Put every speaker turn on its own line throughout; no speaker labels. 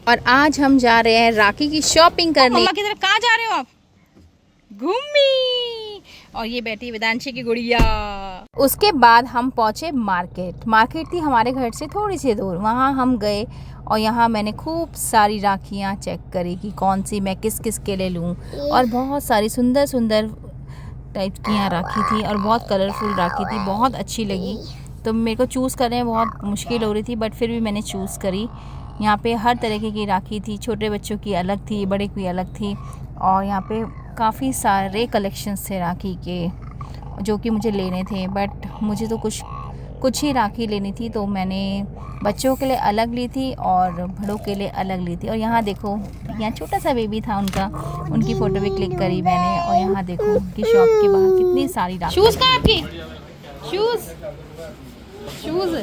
और आज हम जा रहे हैं राखी की शॉपिंग करने।
मम्मा की तरफ कहाँ जा रहे हो आप? घूमी। और ये बैठी वेदांशी की गुड़िया।
उसके बाद हम पहुंचे मार्केट थी हमारे घर से थोड़ी सी दूर। वहाँ हम गए और यहाँ मैंने खूब सारी राखियाँ चेक करी कि कौन सी मैं किस किस के लिए लूँ। और बहुत सारी सुंदर सुंदर टाइप की यहाँ राखी थी और बहुत कलरफुल राखी थी, बहुत अच्छी लगी। तो मेरे को चूज़ करने में बहुत मुश्किल हो रही थी, बट फिर भी मैंने चूज़ करी। यहाँ पे हर तरीके की राखी थी, छोटे बच्चों की अलग थी, बड़े की अलग थी। और यहाँ पे काफ़ी सारे कलेक्शंस थे राखी के जो कि मुझे लेने थे, बट मुझे तो कुछ ही राखी लेनी थी। तो मैंने बच्चों के लिए अलग ली थी और बड़ों के लिए अलग ली थी। और यहाँ देखो, यहाँ छोटा सा बेबी था उनकी फ़ोटो भी क्लिक करी मैंने। और यहाँ देखो कि शॉप के बाहर कितनी सारी राखी।
शूज़ कहाँ आपकी? शूज़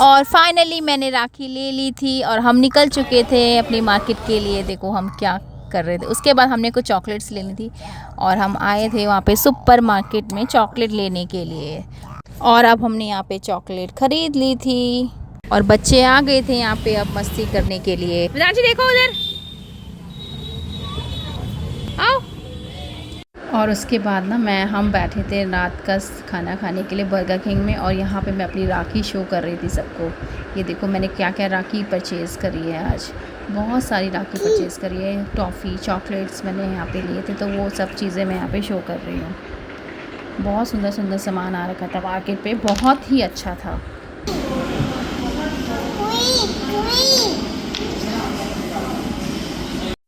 और फाइनली मैंने राखी ले ली थी और हम निकल चुके थे अपनी मार्केट के लिए। देखो हम क्या कर रहे थे। उसके बाद हमने कुछ चॉकलेट्स लेनी थी और हम आए थे वहाँ पे सुपर मार्केट में चॉकलेट लेने के लिए। और अब हमने यहाँ पे चॉकलेट ख़रीद ली थी और बच्चे आ गए थे यहाँ पे अब मस्ती करने के लिए।
वेदांशी देखो उधर आओ।
और उसके बाद ना हम बैठे थे रात का खाना खाने के लिए बर्गर किंग में। और यहाँ पे मैं अपनी राखी शो कर रही थी सबको। ये देखो मैंने क्या क्या राखी परचेज़ करी है आज। बहुत सारी राखी परचेज़ करी है, टॉफ़ी चॉकलेट्स मैंने यहाँ पे लिए थे, तो वो सब चीज़ें मैं यहाँ पे शो कर रही हूँ। बहुत सुंदर सुंदर सामान आ रखा था मार्केट पे, बहुत ही अच्छा था।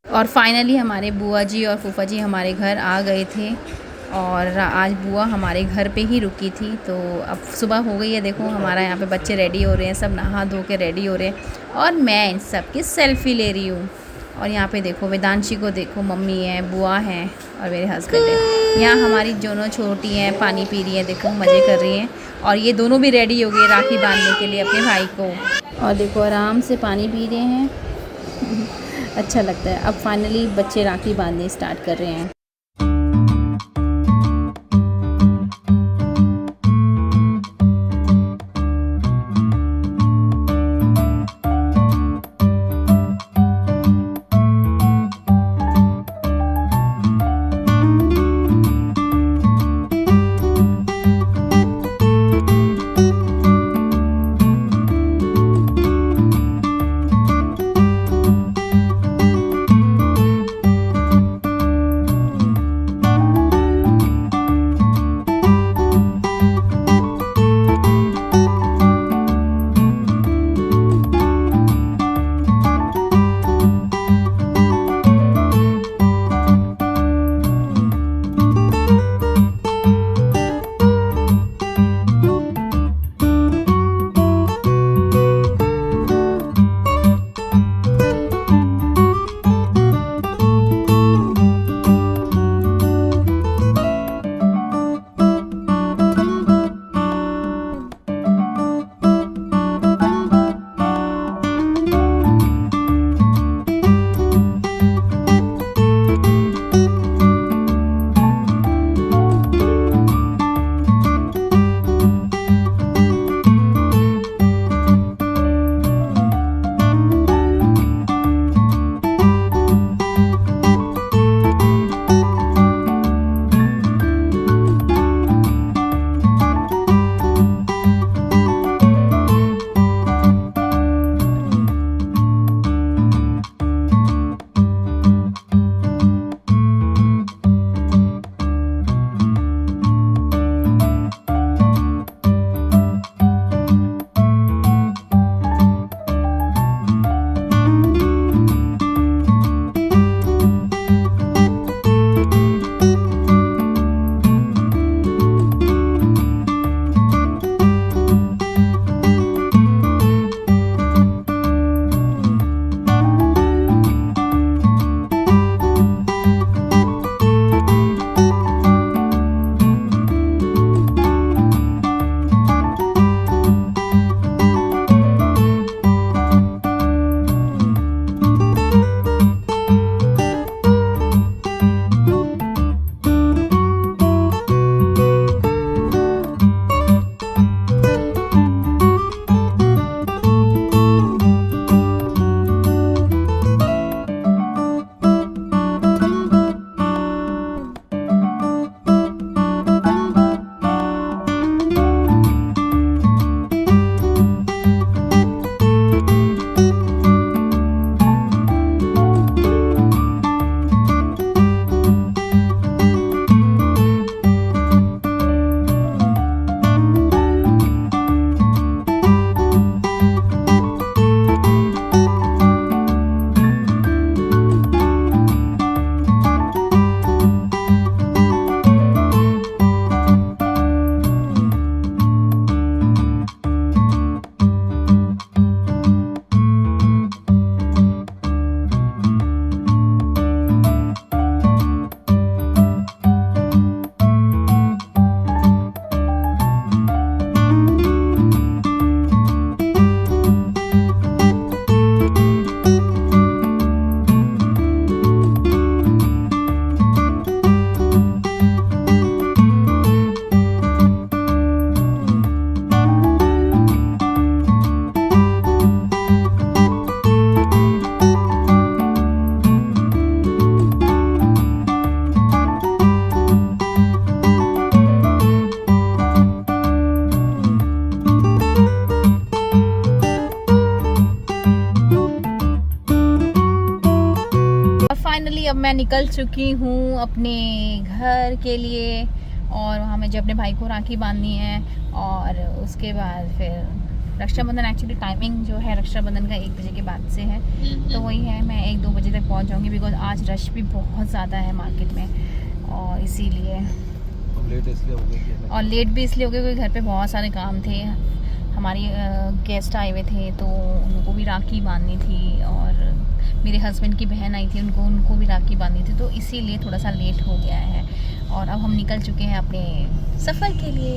और फाइनली हमारे बुआ जी और फूफा जी हमारे घर आ गए थे और आज बुआ हमारे घर पे ही रुकी थी। तो अब सुबह हो गई है, देखो हमारा यहाँ पे बच्चे रेडी हो रहे हैं, सब नहा धो के रेडी हो रहे हैं और मैं इन सब की सेल्फ़ी ले रही हूँ। और यहाँ पे देखो वेदांशी को देखो, मम्मी है, बुआ हैं और मेरे हस्बैंड है। यहाँ हमारी दोनों छोटी हैं पानी पी रही हैं, देखो मज़े कर रही हैं। और ये दोनों भी रेडी हो गए राखी बांधने के लिए अपने भाई को। और देखो आराम से पानी पी रहे हैं अच्छा लगता है। अब फाइनली बच्चे राखी बांधने स्टार्ट कर रहे हैं। अब मैं निकल चुकी हूँ अपने घर के लिए, और वहाँ मुझे अपने भाई को राखी बांधनी है। और उसके बाद फिर रक्षाबंधन, एक्चुअली टाइमिंग जो है रक्षाबंधन का 1 बजे के बाद से है, तो वही है, मैं 1-2 बजे तक पहुँच जाऊँगी, बिकॉज आज रश भी बहुत ज़्यादा है मार्केट में, और इसीलिए
लेट इसलिए हो गई।
और लेट भी इसलिए हो गया क्योंकि घर पे बहुत सारे काम थे, हमारी गेस्ट आए हुए थे तो उनको भी राखी बांधनी थी, और मेरे हस्बैंड की बहन आई थी, उनको भी राखी बांधनी थी, तो इसीलिए थोड़ा सा लेट हो गया है। और अब हम निकल चुके हैं अपने सफ़र के लिए।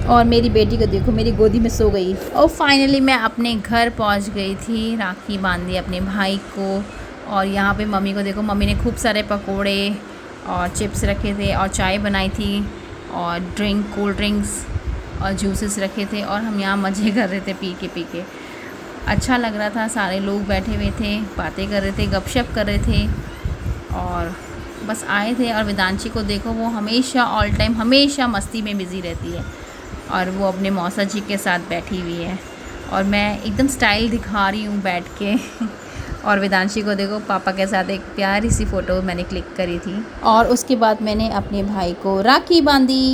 और मेरी बेटी को देखो, मेरी गोदी में सो गई। और फाइनली मैं अपने घर पहुंच गई थी, राखी बांध दी अपने भाई को। और यहाँ पे मम्मी को देखो, मम्मी ने खूब सारे पकोड़े और चिप्स रखे थे, और चाय बनाई थी, और कोल्ड ड्रिंक्स और जूसेस रखे थे, और हम यहाँ मज़े कर रहे थे पी के। अच्छा लग रहा था, सारे लोग बैठे हुए थे, बातें कर रहे थे, गपशप कर रहे थे, और बस आए थे। और वेदांशी को देखो, वो हमेशा ऑल टाइम हमेशा मस्ती में बिज़ी रहती है, और वो अपने मौसा जी के साथ बैठी हुई है, और मैं एकदम स्टाइल दिखा रही हूँ बैठ के। और वेदांशी को देखो, पापा के साथ एक प्यारी सी फ़ोटो मैंने क्लिक करी थी। और उसके बाद मैंने अपने भाई को राखी बांधी।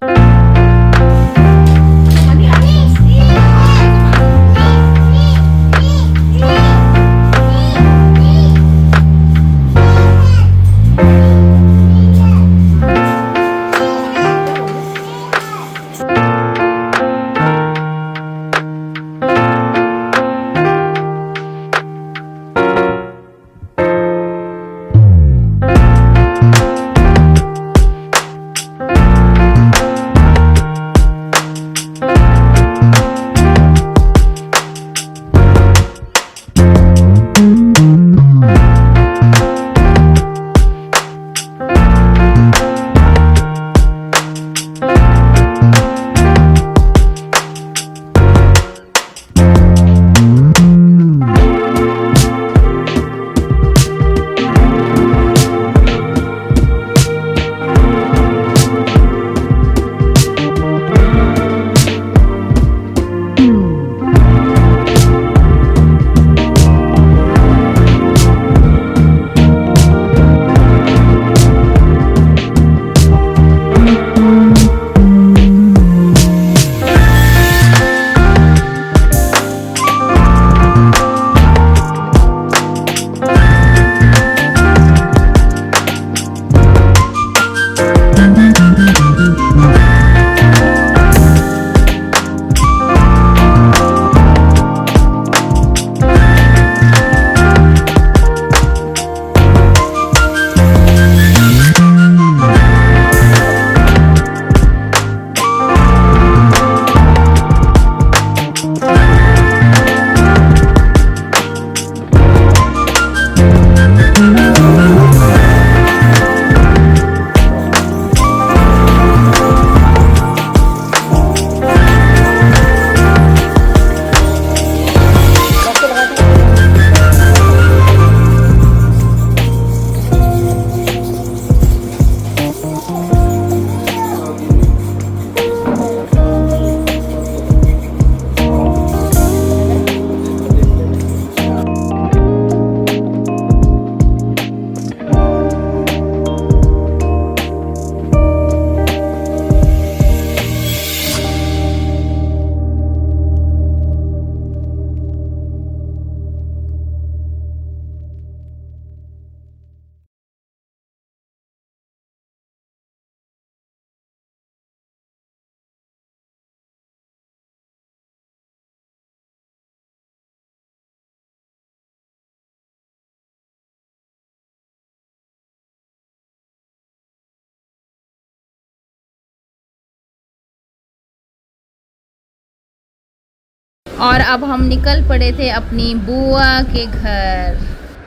और अब हम निकल पड़े थे अपनी बुआ के घर।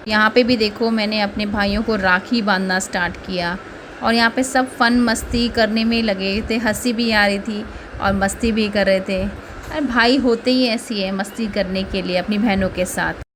यहाँ पे भी देखो, मैंने अपने भाइयों को राखी बांधना स्टार्ट किया, और यहाँ पे सब फन मस्ती करने में लगे थे, हंसी भी आ रही थी और मस्ती भी कर रहे थे। अरे भाई होते ही ऐसी है, मस्ती करने के लिए अपनी बहनों के साथ।